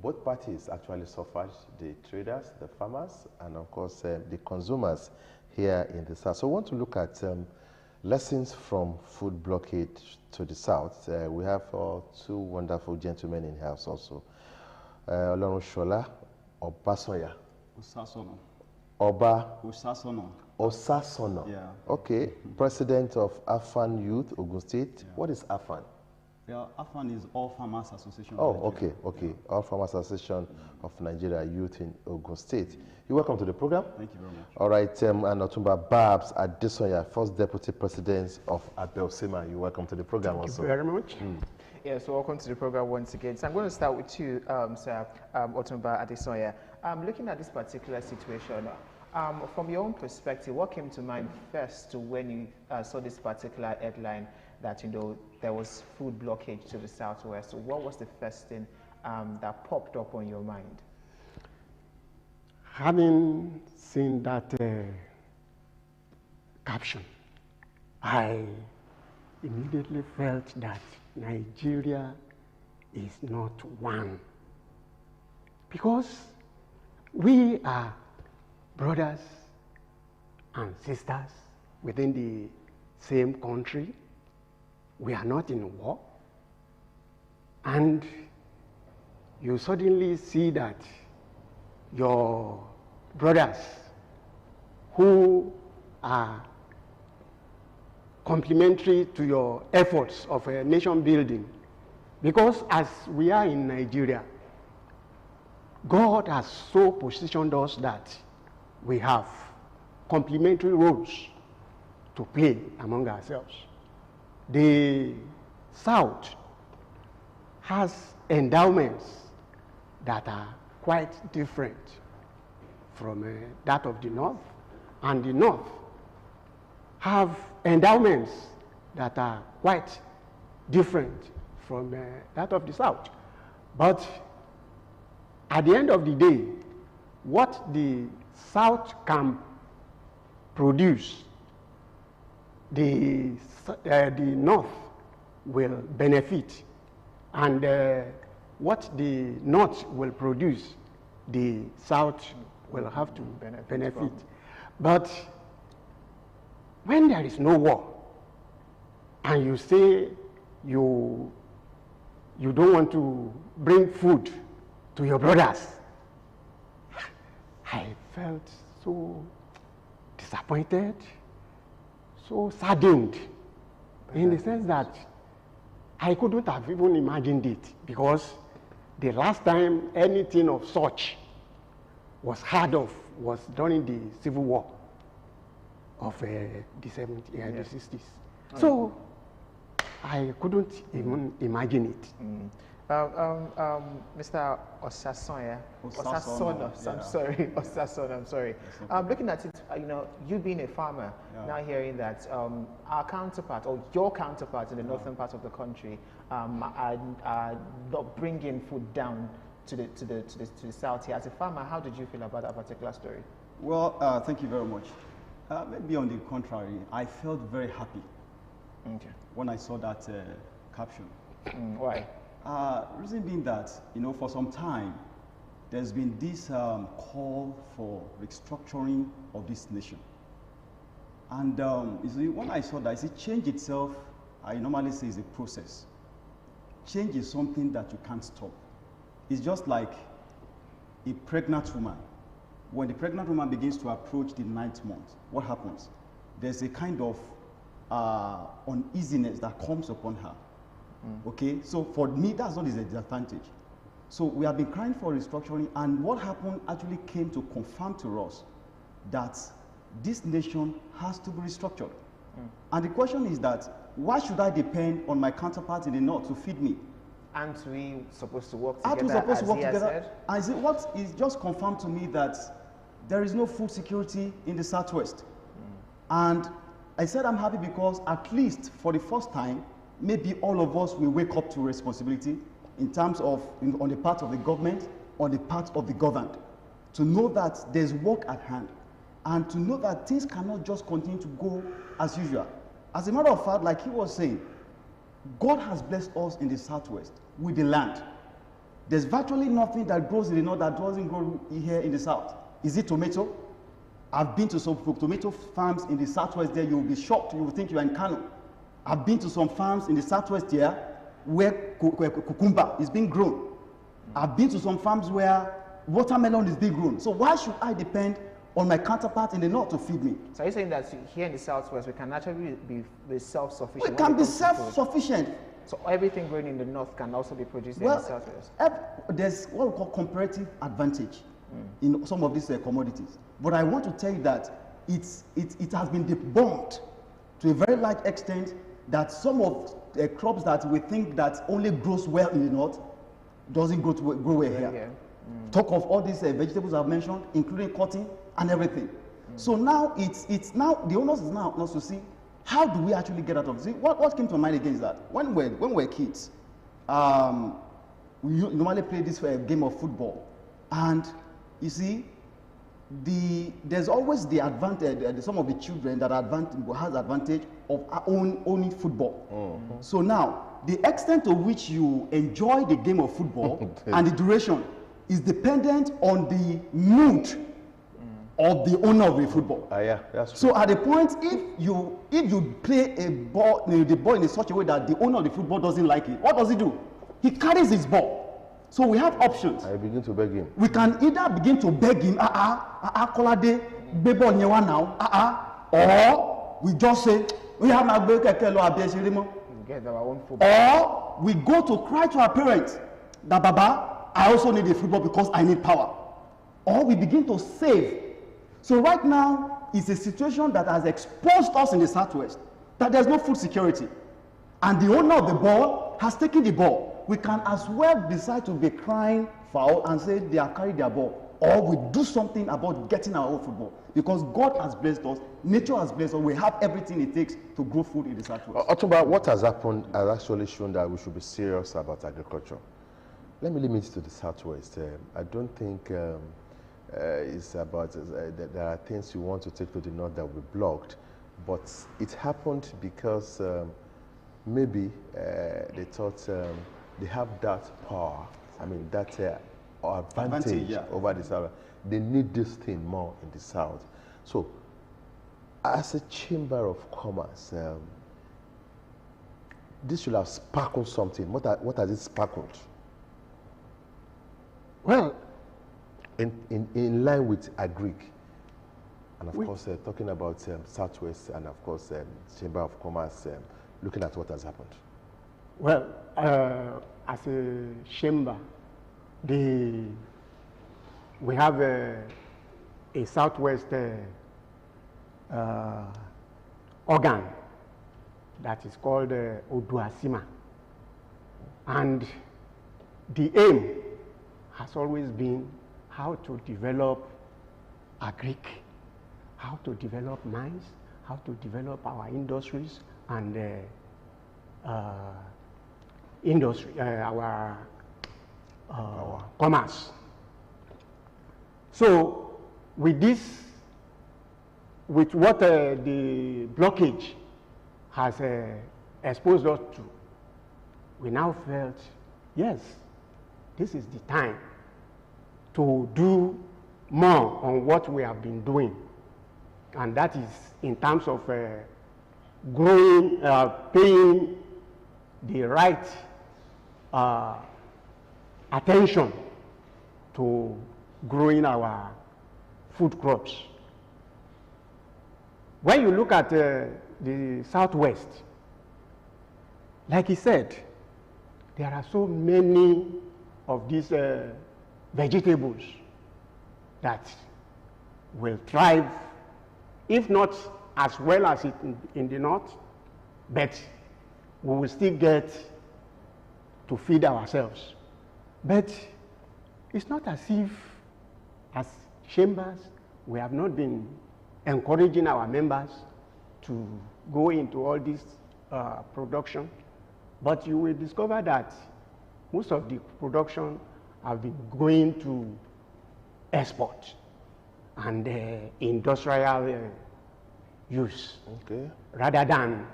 both parties actually suffered, the traders, the farmers, and of course, the consumers here in the south. So I want to look at lessons from food blockade to the south. We have two wonderful gentlemen in house also. Olorunsola Obasoya. Osasono. Oba Osasono. Osasono. Yeah. Okay. President of AFAN Youth, Ogun State. Yeah. What is AFAN? Yeah, AFAN is All Farmers Association. Oh, okay, okay. Yeah. All Farmers Association of Nigeria Youth in Ogun State. You're welcome to the program. Thank you very much. All right, and Otumba Babs Adesoya, First Deputy President of Abelsima. You're welcome to the program also. Thank you very much. Yeah, so welcome to the program once again. So I'm going to start with you, Sir Otumba Adesoya. Looking at this particular situation, from your own perspective, what came to mind first when you saw this particular headline that, you know, there was food blockage to the southwest? So what was the first thing that popped up on your mind? Having seen that caption, I immediately felt that Nigeria is not one, because we are brothers and sisters within the same country. We are not in war, and you suddenly see that your brothers who are complementary to your efforts of nation building, because as we are in Nigeria, God has so positioned us that we have complementary roles to play among ourselves. The South has endowments that are quite different from that of the North, and the North have endowments that are quite different from that of the South. But at the end of the day, what the South can produce, the North will benefit, and what the North will produce, the South will have to benefit. But when there is no war, and you say you don't want to bring food to your brothers, I felt so disappointed, so saddened, in the sense that I couldn't have even imagined it, because the last time anything of such was heard of was during the Civil War of the 70s, the 60s. So I couldn't even imagine it. Mr. Osasono, I'm sorry. Looking at it, you know, you being a farmer, now hearing that our counterpart, or your counterpart in the northern part of the country, are not bringing food down to the south here. As a farmer, how did you feel about that particular story? Well, thank you very much. Maybe on the contrary, I felt very happy when I saw that caption. Why? Reason being that, you know, for some time, there's been this call for restructuring of this nation. And you see, when I saw that, you see, change itself, I normally say, is a process. Change is something that you can't stop. It's just like a pregnant woman. When the pregnant woman begins to approach the 9th month, what happens? There's a kind of uneasiness that comes upon her. Okay, so for me, that's not a disadvantage. So we have been crying for restructuring, and what happened actually came to confirm to us that this nation has to be restructured. And the question is that, why should I depend on my counterpart in the north to feed me? Aren't we supposed to work Aren't we together, supposed to work as he together? has said? And is it what is just confirmed to me that there is no food security in the Southwest. And I said I'm happy because at least for the first time, maybe all of us will wake up to responsibility in terms of, on the part of the government, on the part of the governed, to know that there's work at hand, and to know that things cannot just continue to go as usual. As a matter of fact, like he was saying, God has blessed us in the Southwest with the land. There's virtually nothing that grows in the north that doesn't grow here in the south. Is it tomato? I've been to some tomato farms in the Southwest there. You will be shocked. You will think you are in Kano. I've been to some farms in the Southwest here where cucumber is being grown. I've been to some farms where watermelon is being grown. So why should I depend on my counterpart in the north to feed me? So are you saying that here in the Southwest we can actually be self-sufficient? We can be self-sufficient. So everything growing in the north can also be produced in the Southwest? There's what we call comparative advantage in some of these commodities. But I want to tell you that it has been debunked to a very large extent that some of the crops that we think that only grows well in the north doesn't grow well here. Talk of all these vegetables I've mentioned, including cotton and everything. So now it's now the onus is now to see how do we actually get out of this. What came to mind again is that when we're kids, we normally play this game of football, and you see, there's always the advantage. Some of the children that has advantage of owning football. So now, the extent to which you enjoy the game of football and the duration is dependent on the mood of the owner of the football. Yeah, that's true. So at the point, if you play the ball in such a way that the owner of the football doesn't like it, what does he do? He carries his ball. So we have options. I begin to beg him. We can either begin to beg him, Kolade, bebo nyewa now, or we just say, we have my get our own football. Or we go to cry to our parents that Baba, I also need a football because I need power. Or we begin to save. So right now, it's a situation that has exposed us in the Southwest that there's no food security. And the owner of the ball has taken the ball. We can as well decide to be crying foul and say they are carrying their ball. Or we do something about getting our own football. Because God has blessed us, nature has blessed us, we have everything it takes to grow food in the Southwest. Otumba, what has happened has actually shown that we should be serious about agriculture. Let me limit it to the Southwest. I don't think it's about, there are things you want to take to the north that will be blocked, but it happened because maybe they thought they have that power, I mean that advantage over the South. They need this thing more in the South. So as a chamber of commerce, this should have sparkled something. What has it sparkled? Well, in line with Agric, and of course talking about Southwest, and of course Chamber of Commerce, looking at what has happened. Well, as a chamber, we have a Southwest organ that is called Oduasima, and the aim has always been how to develop Agric, how to develop mines, how to develop our industries and our commerce. So with this, with what the blockage has exposed us to, we now felt, yes, this is the time to do more on what we have been doing. And that is in terms of growing, paying the right attention to growing our food crops. When you look at the Southwest, like he said, there are so many of these vegetables that will thrive if not as well as it in the north, but we will still get to feed ourselves. But it's not as if, as chambers, we have not been encouraging our members to go into all this production. But you will discover that most of the production have been going to export and industrial use, rather than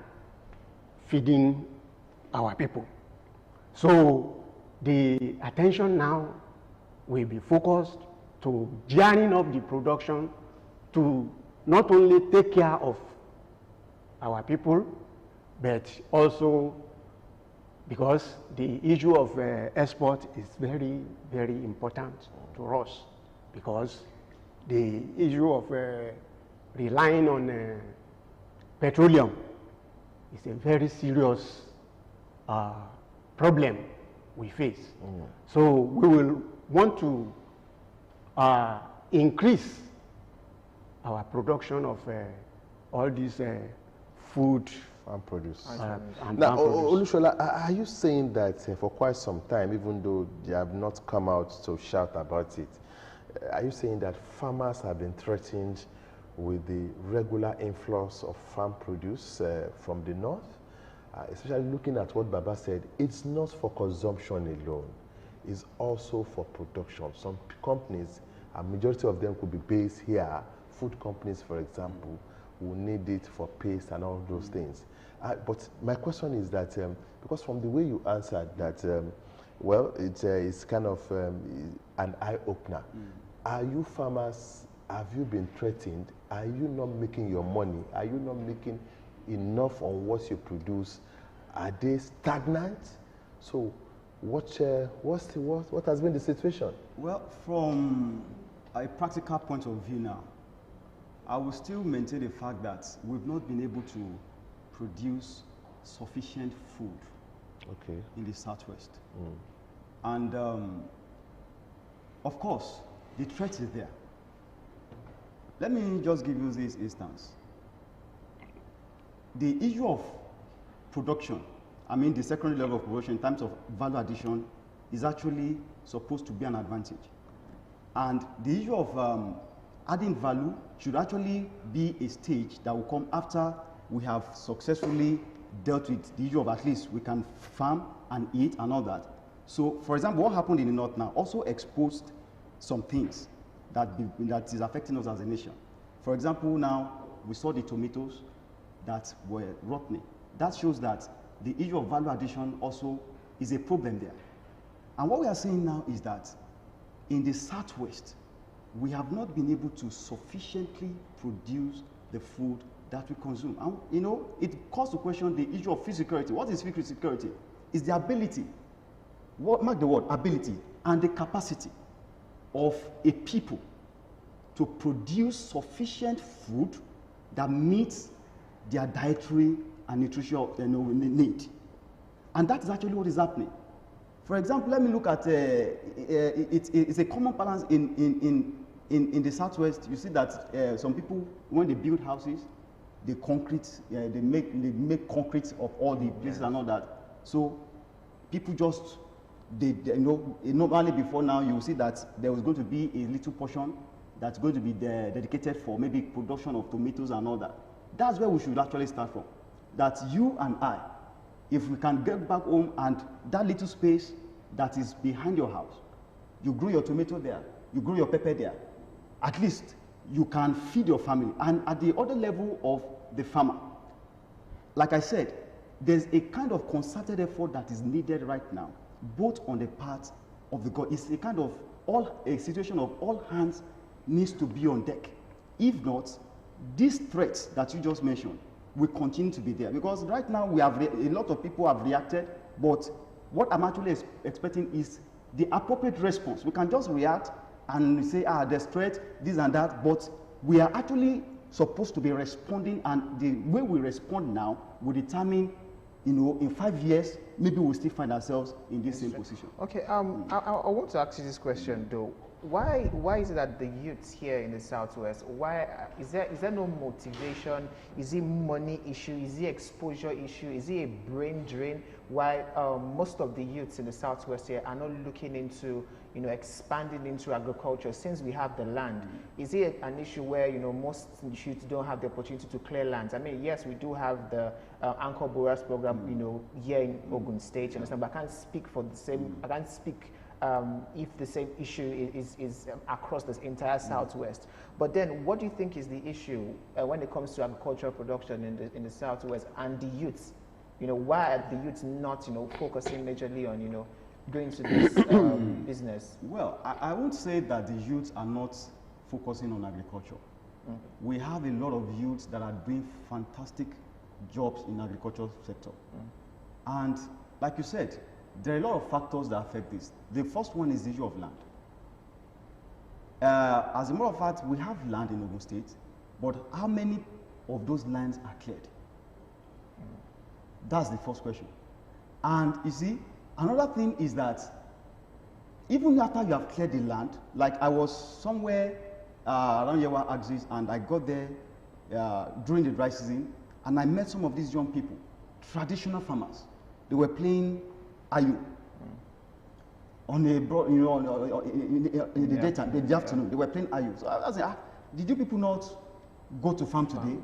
feeding our people. So the attention now will be focused to gearing up the production to not only take care of our people, but also because the issue of export is very, very important to us, because the issue of relying on petroleum is a very serious problem we face. So we will want to increase our production of all these food and produce. Now, Olushola, are you saying that for quite some time, even though they have not come out to shout about it, are you saying that farmers have been threatened with the regular influx of farm produce from the north? Especially looking at what Baba said, it's not for consumption alone, it's also for production. Some companies, a majority of them could be based here, food companies, for example, will need it for paste and all those things. But my question is that, because from the way you answered that, well, it's kind of an eye-opener. Are you farmers, have you been threatened? Are you not making your money? Are you not making enough on what you produce? Are they stagnant? So what has been the situation? Well, from a practical point of view now, I will still maintain the fact that we've not been able to produce sufficient food in the Southwest. And of course, the threat is there. Let me just give you this instance. The issue of production, I mean the secondary level of production in terms of value addition, is actually supposed to be an advantage. And the issue of adding value should actually be a stage that will come after we have successfully dealt with the issue of at least we can farm and eat and all that. So, for example, what happened in the north now also exposed some things that is affecting us as a nation. For example, now we saw the tomatoes that were rotting. That shows that the issue of value addition also is a problem there. And what we are saying now is that in the Southwest, we have not been able to sufficiently produce the food that we consume. And, you know, it calls to question the issue of food security. What is food security? It's the ability, mark the word, ability, and the capacity of a people to produce sufficient food that meets their dietary and nutritional need. And that is actually what is happening. For example, let me look at, it's a common balance in the Southwest. You see that some people, when they build houses, they make concrete of all the places and all that. So people just, normally before now, you will see that there was going to be a little portion that's going to be dedicated for maybe production of tomatoes and all that. That's where we should actually start from. That you and I, if we can get back home and that little space that is behind your house, you grow your tomato there, you grow your pepper there, at least you can feed your family. And at the other level of the farmer, like I said, there's a kind of concerted effort that is needed right now, both on the part of the government. It's a kind of a situation of all hands needs to be on deck. If not, these threats that you just mentioned will continue to be there. Because right now we have a lot of people have reacted, but what I'm actually expecting is the appropriate response. We can just react and say, there's threat, this and that, but we are actually supposed to be responding, and the way we respond now will determine, in 5 years, maybe we'll still find ourselves in this same position. Okay, I want to ask you this question though. why is it that the youths here in the Southwest, why is there no motivation? Is it money issue? Is it exposure issue? Is it a brain drain? Why most of the youths in the Southwest here are not looking into, you know, expanding into agriculture since we have the land? Is it an issue where, you know, most youths don't have the opportunity to clear lands? I mean, yes, we do have the Anchor Borers program, you know, here in Ogun State, you understand, but I can't speak for the same, I can't speak if the same issue is across the entire Southwest. But then, what do you think is the issue when it comes to agricultural production in the Southwest and the youths? You know, why are the youths not, you know, focusing majorly on, you know, going to this business? Well, I won't say that the youths are not focusing on agriculture. We have a lot of youths that are doing fantastic jobs in the agricultural sector. And like you said, there are a lot of factors that affect this. The first one is the issue of land. As a matter of fact, we have land in Ogun State, but how many of those lands are cleared? That's the first question. And you see, another thing is that even after you have cleared the land, like I was somewhere around Yewa axis, and I got there during the dry season, and I met some of these young people, traditional farmers. They were playing ayu on a broad, you know, in the daytime, in the afternoon. They were playing ayu. So I was like, did you people not go to farm today?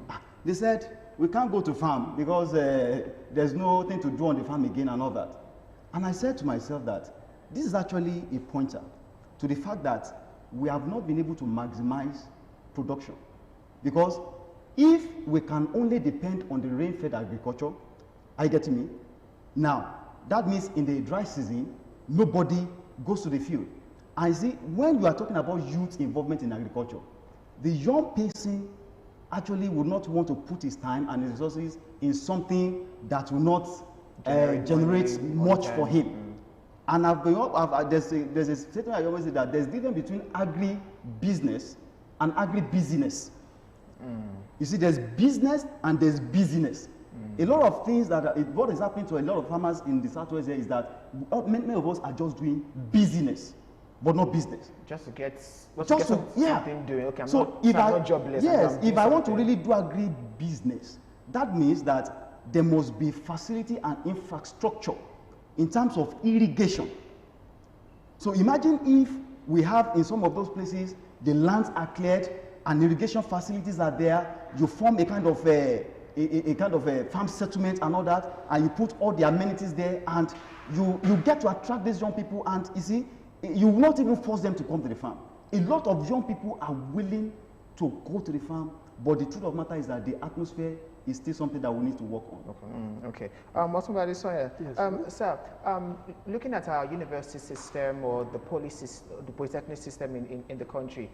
They said, we can't go to farm because there's nothing to do on the farm again and all that. And I said to myself that this is actually a pointer to the fact that we have not been able to maximize production. Because if we can only depend on the rain-fed agriculture, are you getting me? Now, that means in the dry season, nobody goes to the field. And see, when you are talking about youth involvement in agriculture, the young person actually would not want to put his time and his resources in something that will not generate much for him. And there's a statement I always say that there's a difference between agri-business and agri-busyness. You see, there's business and there's busyness. A lot of things that what is happening to a lot of farmers in the Southwest here is that many of us are just doing business, but not business. Just to get, yeah. something doing. Okay, I'm not jobless. Yes, if I want to really do agri-business, that means that there must be facility and infrastructure in terms of irrigation. So imagine if we have in some of those places, the lands are cleared and irrigation facilities are there, you form a kind of a farm settlement and all that, and you put all the amenities there, and you get to attract these young people, and you see, you will not even force them to come to the farm. A lot of young people are willing to go to the farm, but the truth of the matter is that the atmosphere is still something that we need to work on. Okay. Sir, looking at our university system or the polytechnic system in the country,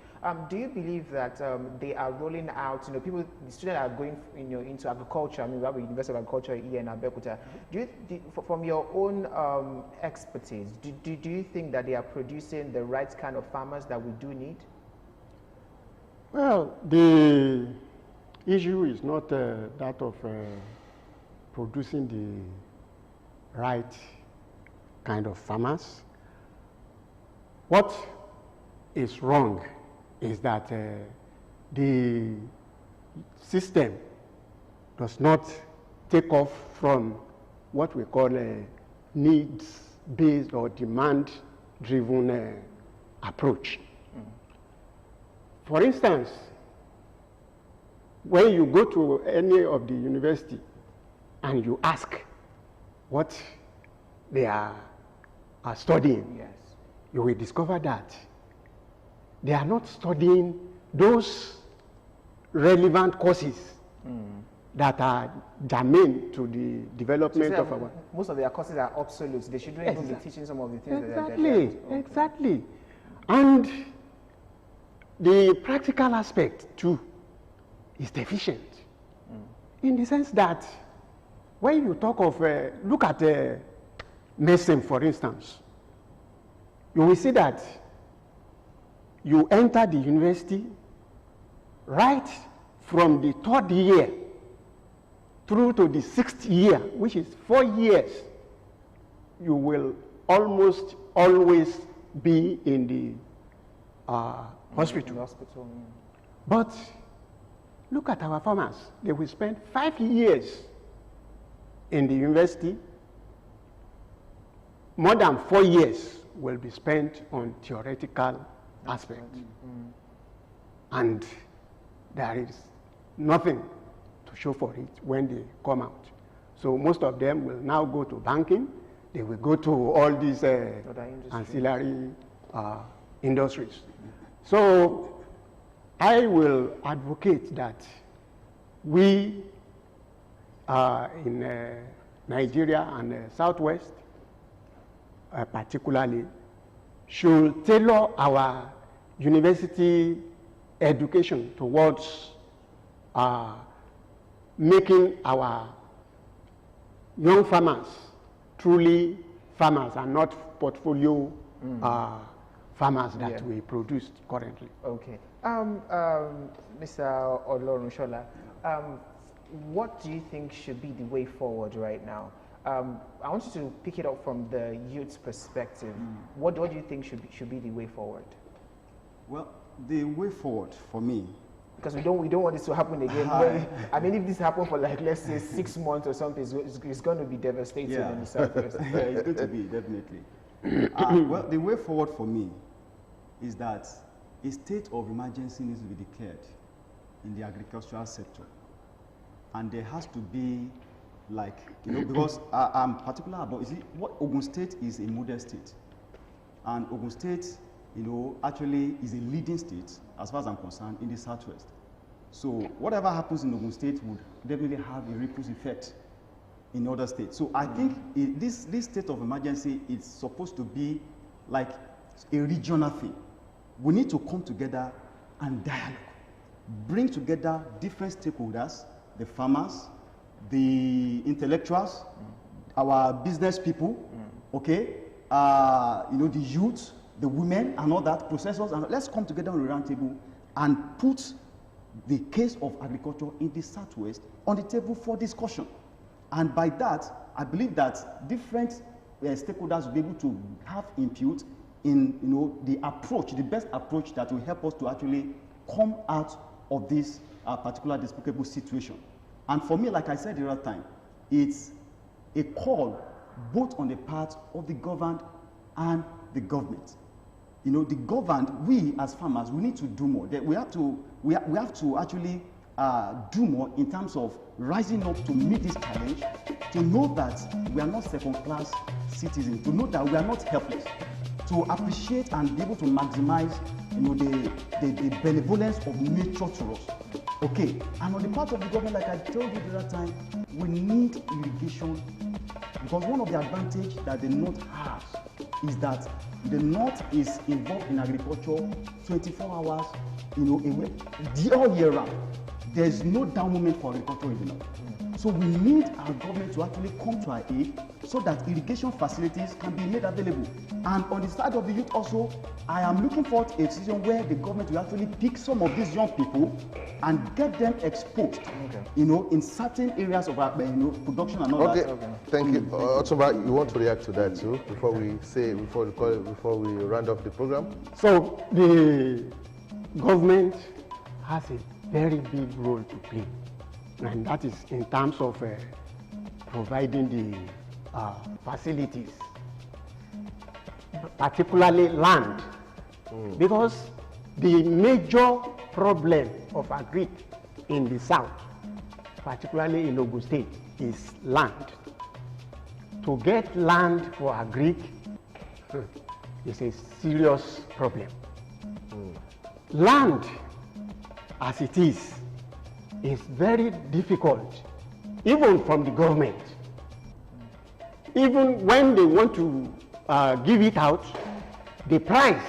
do you believe that they are rolling out, you know, the students are going, you know, into agriculture? I mean, we have a University of Agriculture here in Abeokuta. From your own expertise, do you think that they are producing the right kind of farmers that we do need? Well, the issue is not that of producing the right kind of farmers. What is wrong is that the system does not take off from what we call a needs-based or demand-driven approach. For instance, when you go to any of the university and you ask what they are studying, you will discover that they are not studying those relevant courses that are germane to the development of our... Most of their courses are obsolete. They shouldn't even be teaching some of the things Exactly. And the practical aspect too is deficient in the sense that when you talk of, look at medicine, for instance, you will see that you enter the university right from the 3rd year through to the 6th year, which is 4 years, you will almost always be in the hospital. But look at our farmers. They will spend 5 years in the university. More than 4 years will be spent on theoretical aspects. And there is nothing to show for it when they come out. So most of them will now go to banking. They will go to all these ancillary industries. So I will advocate that we in Nigeria and Southwest particularly should tailor our university education towards making our young farmers truly farmers and not portfolio farmers that we produce currently. Okay. Mr. Olorunshola, what do you think should be the way forward right now? I want you to pick it up from the youth's perspective. What do you think should be the way forward? Well, the way forward for me, because we don't want this to happen again. I mean, if this happened for like, let's say 6 months or something, it's going to be devastating in the Southwest. Yeah, it's going to be, definitely. Well, the way forward for me is that a state of emergency needs to be declared in the agricultural sector. And there has to be, like, because I'm particular about, you see, what Ogun State is a model state. And Ogun State, actually is a leading state, as far as I'm concerned, in the Southwest. So whatever happens in Ogun State would definitely have a ripple effect in other states. So I think this state of emergency is supposed to be like a regional thing. We need to come together and dialogue, bring together different stakeholders, the farmers, the intellectuals, our business people, okay, the youth, the women and all that, processors, and let's come together on a round table and put the case of agriculture in the Southwest on the table for discussion. And by that, I believe that different stakeholders will be able to have input in the approach, the best approach that will help us to actually come out of this particular despicable situation. And for me, like I said the other time, it's a call both on the part of the governed and the government. The governed, we as farmers, we need to do more. We have to actually do more in terms of rising up to meet this challenge, to know that we are not second-class citizens, to know that we are not helpless, to appreciate and be able to maximize the benevolence of nature to us. Okay, and on the part of the government, like I told you the other time, we need irrigation, because one of the advantages that the North has is that the North is involved in agriculture 24 hours, all year round. There's no down moment for agriculture in the North. So we need our government to actually come to our aid so that irrigation facilities can be made available. And on the side of the youth also, I am looking forward to a decision where the government will actually pick some of these young people and get them exposed, in certain areas of our production and all that. Okay, thank you. Otumba, you want to react to that too before we round off the program? So the government has a very big role to play, and that is in terms of providing the facilities, particularly land, because the major problem of agri in the south, particularly in Ogun State, is land. To get land for agri is a serious problem. Land, as it is very difficult, even from the government. Even when they want to give it out, the price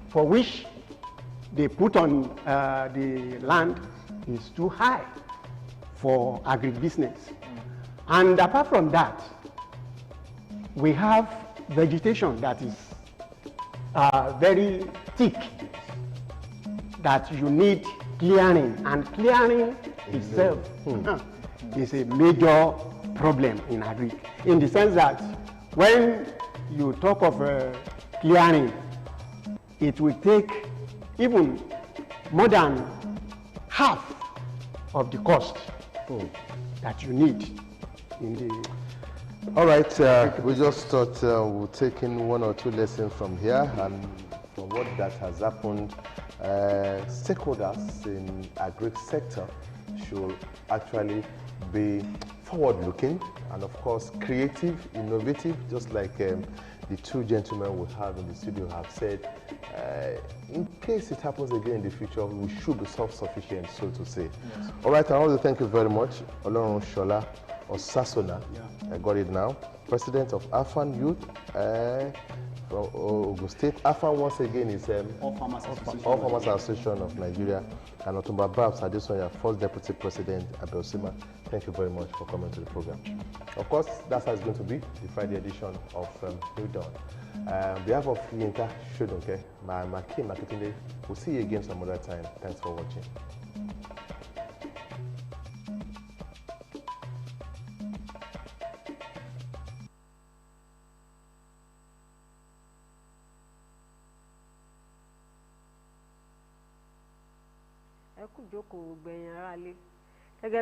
for which they put on the land is too high for agribusiness. And apart from that, we have vegetation that is very thick, that you need clearing, and clearing itself is a major problem in agri, in the sense that when you talk of clearing, it will take even more than half of the cost that you need in the... All right, we just thought we'll take in one or two lessons from here, and from what that has happened, stakeholders in agri sector should actually be forward-looking and, of course, creative, innovative, just like the two gentlemen we have in the studio have said. In case it happens again in the future, we should be self-sufficient, so to say. Yes. All right, I want to thank you very much, Olorun Shola Osasona. I got it now. President of AFAN Youth from Ogun State. AFAN, once again, is All Farmers Association of Nigeria. And Otumba Babs Adesonya, first Deputy President Abelsima. Thank you very much for coming to the program. Of course, that's how it's going to be, the Friday edition of Newdawn. On behalf of Yinka Shodonke, my Maki Makitunde, we'll see you again some other time. Thanks for watching. Ẹ kú jókòó gbẹ̀yìn ará ilé. Gẹ́gẹ́